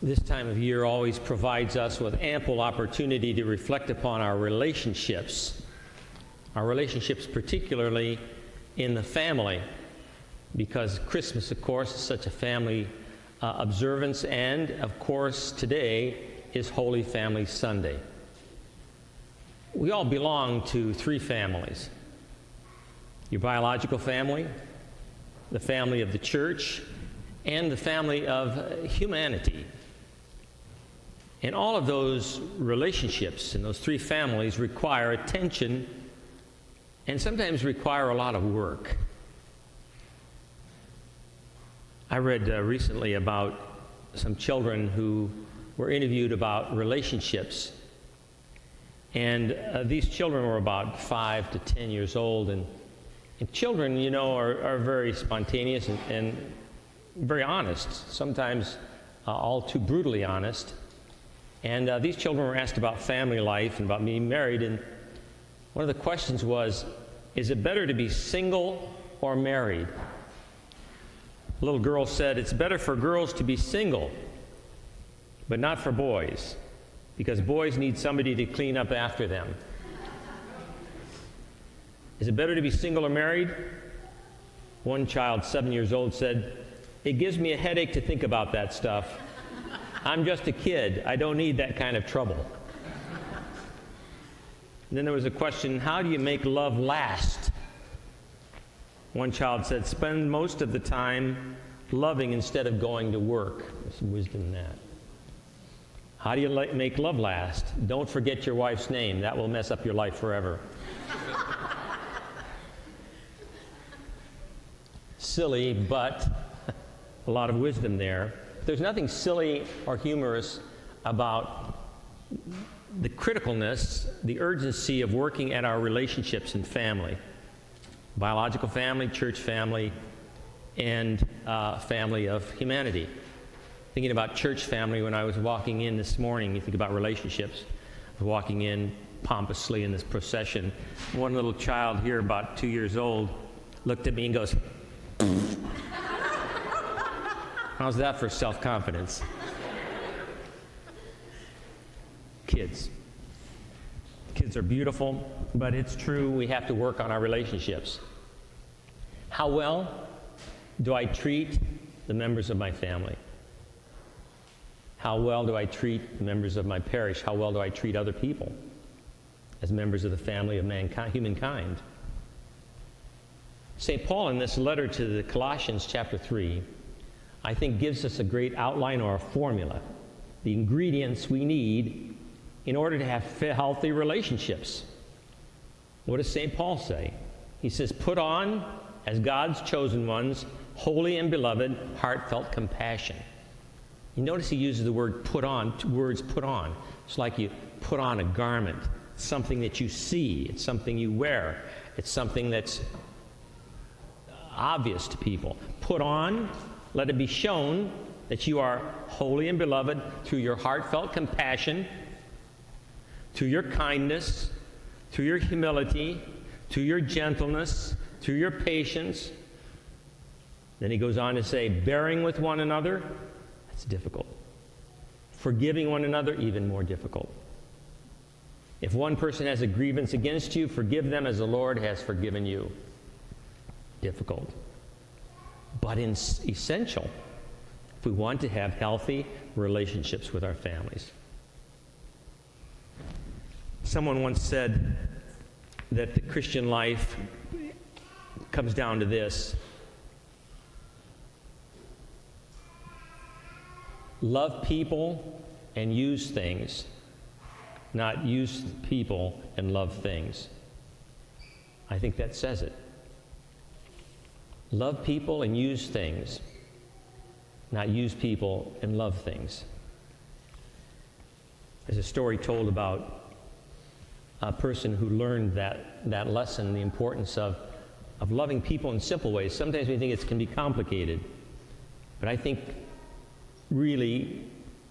This time of year always provides us with ample opportunity to reflect upon our relationships particularly in the family, because Christmas, of course, is such a family observance, and, of course, today is Holy Family Sunday. We all belong to three families: your biological family, the family of the church, and the family of humanity. And all of those relationships in those three families require attention and sometimes require a lot of work. I read recently about some children who were interviewed about relationships. And these children were about 5 to 10 years old. And children, you know, are very spontaneous and very honest, sometimes all too brutally honest. And these children were asked about family life and about being married, and one of the questions was, is it better to be single or married? A little girl said, it's better for girls to be single, but not for boys, because boys need somebody to clean up after them. Is it better to be single or married? One child, 7 years old, said, it gives me a headache to think about that stuff. I'm just a kid. I don't need that kind of trouble. And then there was a question, how do you make love last? One child said, spend most of the time loving instead of going to work. There's some wisdom in that. How do you make love last? Don't forget your wife's name. That will mess up your life forever. Silly, but a lot of wisdom there. There's nothing silly or humorous about the criticalness, the urgency of working at our relationships in family. Biological family, church family, and family of humanity. Thinking about church family, when I was walking in this morning, you think about relationships. I was walking in pompously in this procession. One little child here, about 2 years old, looked at me and goes, how's that for self-confidence? Kids. Kids are beautiful, but it's true we have to work on our relationships. How well do I treat the members of my family? How well do I treat the members of my parish? How well do I treat other people as members of the family of mankind, humankind? St. Paul, in this letter to the Colossians, chapter 3, I think gives us a great outline or a formula, the ingredients we need in order to have healthy relationships. What does St. Paul say? He says, put on, as God's chosen ones, holy and beloved, heartfelt compassion. You notice he uses the word put on, words put on. It's like you put on a garment, something that you see, it's something you wear, it's something that's obvious to people. Put on, let it be shown that you are holy and beloved through your heartfelt compassion, through your kindness, through your humility, through your gentleness, through your patience. Then he goes on to say, bearing with one another, that's difficult. Forgiving one another, even more difficult. If one person has a grievance against you, forgive them as the Lord has forgiven you. Difficult, but essential if we want to have healthy relationships with our families. Someone once said that the Christian life comes down to this: love people and use things, not use people and love things. I think that says it. Love people and use things, not use people and love things. There's a story told about a person who learned that lesson, the importance of loving people in simple ways. Sometimes we think it can be complicated, but I think really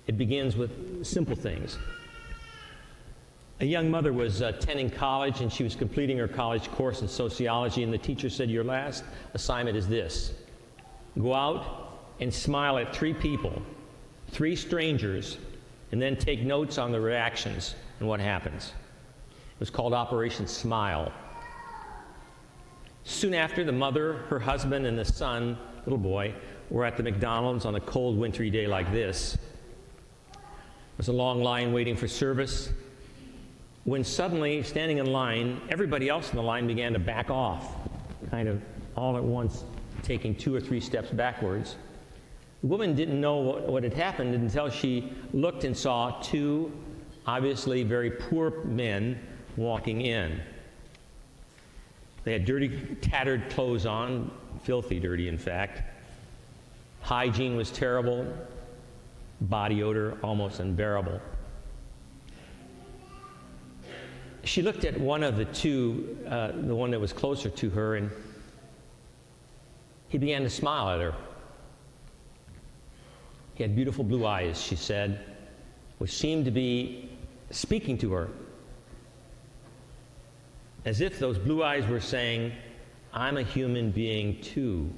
it begins with simple things. A young mother was attending college, and she was completing her college course in sociology, and the teacher said, your last assignment is this: go out and smile at 3 people 3 strangers, and then take notes on the reactions and what happens. It was called Operation Smile. Soon after, the mother, her husband, and the son, little boy, were at the McDonald's on a cold, wintry day like this. There was a long line waiting for service, when suddenly, standing in line, everybody else in the line began to back off, kind of all at once, taking 2 or 3 steps backwards. The woman didn't know what had happened until she looked and saw 2 obviously very poor men walking in. They had dirty, tattered clothes on, filthy dirty, in fact. Hygiene was terrible, body odor almost unbearable. She looked at one of the 2, the one that was closer to her, and he began to smile at her. He had beautiful blue eyes, she said, which seemed to be speaking to her, as if those blue eyes were saying, "I'm a human being too.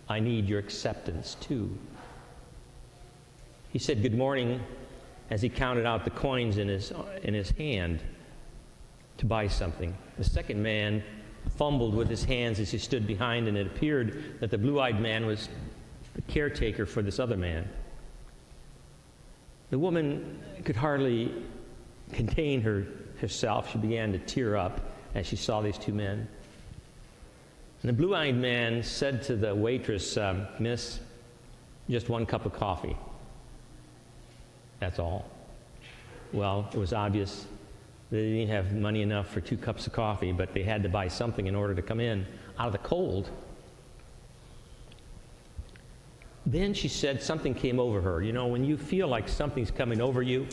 I need your acceptance too." He said good morning as he counted out the coins in his hand to buy something. The second man fumbled with his hands as he stood behind, and it appeared that the blue-eyed man was the caretaker for this other man. The woman could hardly contain herself. She began to tear up as she saw these 2 men. And the blue-eyed man said to the waitress, "Miss, just 1 cup of coffee. That's all." Well, it was obvious they didn't have money enough for 2 cups of coffee, but they had to buy something in order to come in out of the cold. Then she said something came over her. You know, when you feel like something's coming over you,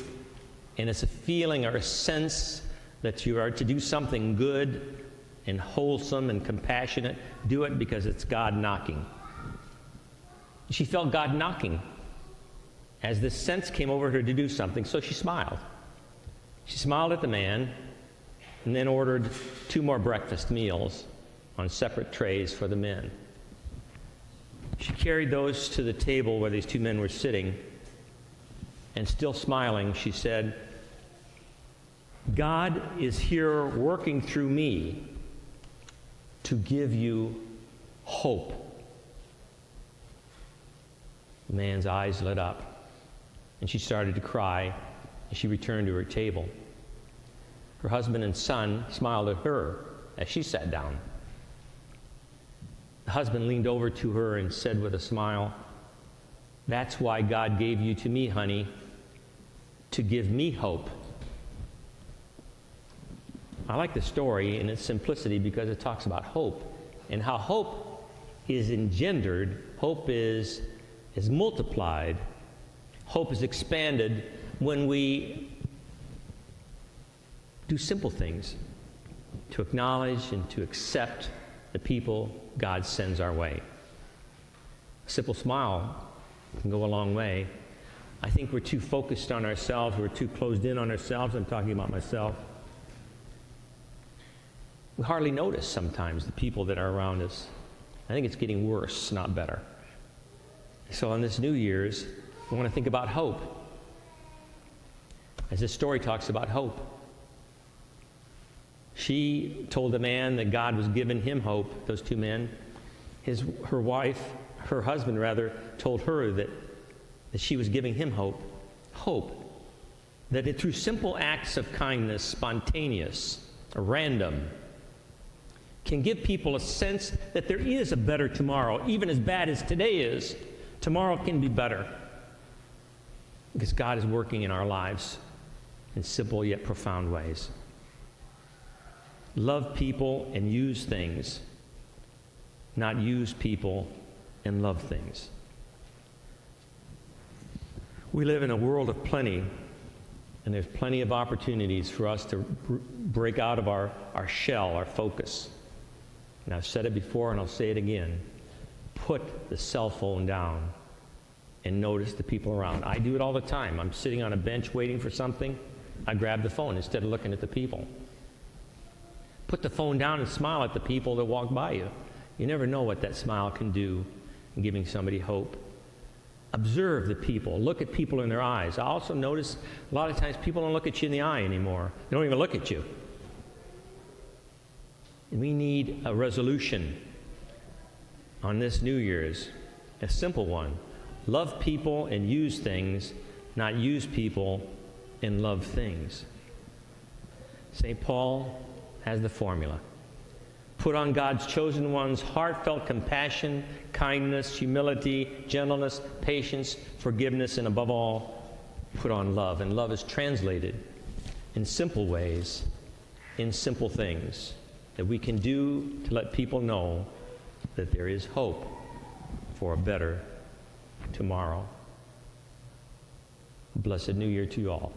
and it's a feeling or a sense that you are to do something good and wholesome and compassionate, do it because it's God knocking. She felt God knocking as this sense came over her to do something, so she smiled. She smiled at the man and then ordered 2 more breakfast meals on separate trays for the men. She carried those to the table where these 2 men were sitting, and still smiling, she said, "God is here working through me to give you hope." The man's eyes lit up, and she started to cry as she returned to her table. Her husband and son smiled at her as she sat down. The husband leaned over to her and said with a smile, "That's why God gave you to me, honey, to give me hope." I like the story in its simplicity because it talks about hope and how hope is engendered, hope is multiplied, hope is expanded when we do simple things to acknowledge and to accept the people God sends our way. A simple smile can go a long way. I think we're too focused on ourselves, we're too closed in on ourselves. I'm talking about myself. We hardly notice sometimes the people that are around us. I think it's getting worse, not better. So on this New Year's, we want to think about hope. As this story talks about hope. She told the man that God was giving him hope, those 2 men. Her husband told her that she was giving him hope. Hope. That through simple acts of kindness, spontaneous, random, can give people a sense that there is a better tomorrow. Even as bad as today is, tomorrow can be better. Because God is working in our lives in simple yet profound ways. Love people and use things, not use people and love things. We live in a world of plenty, and there's plenty of opportunities for us to break out of our shell, our focus. And I've said it before and I'll say it again. Put the cell phone down and notice the people around. I do it all the time. I'm sitting on a bench waiting for something. I grab the phone instead of looking at the people. Put the phone down and smile at the people that walk by you. You never know what that smile can do in giving somebody hope. Observe the people. Look at people in their eyes. I also notice a lot of times people don't look at you in the eye anymore. They don't even look at you. And we need a resolution on this New Year's, a simple one. Love people and use things, not use people and love things. St. Paul has the formula. Put on God's chosen ones heartfelt compassion, kindness, humility, gentleness, patience, forgiveness, and above all, put on love. And love is translated in simple ways, in simple things that we can do to let people know that there is hope for a better tomorrow. Blessed New Year to you all.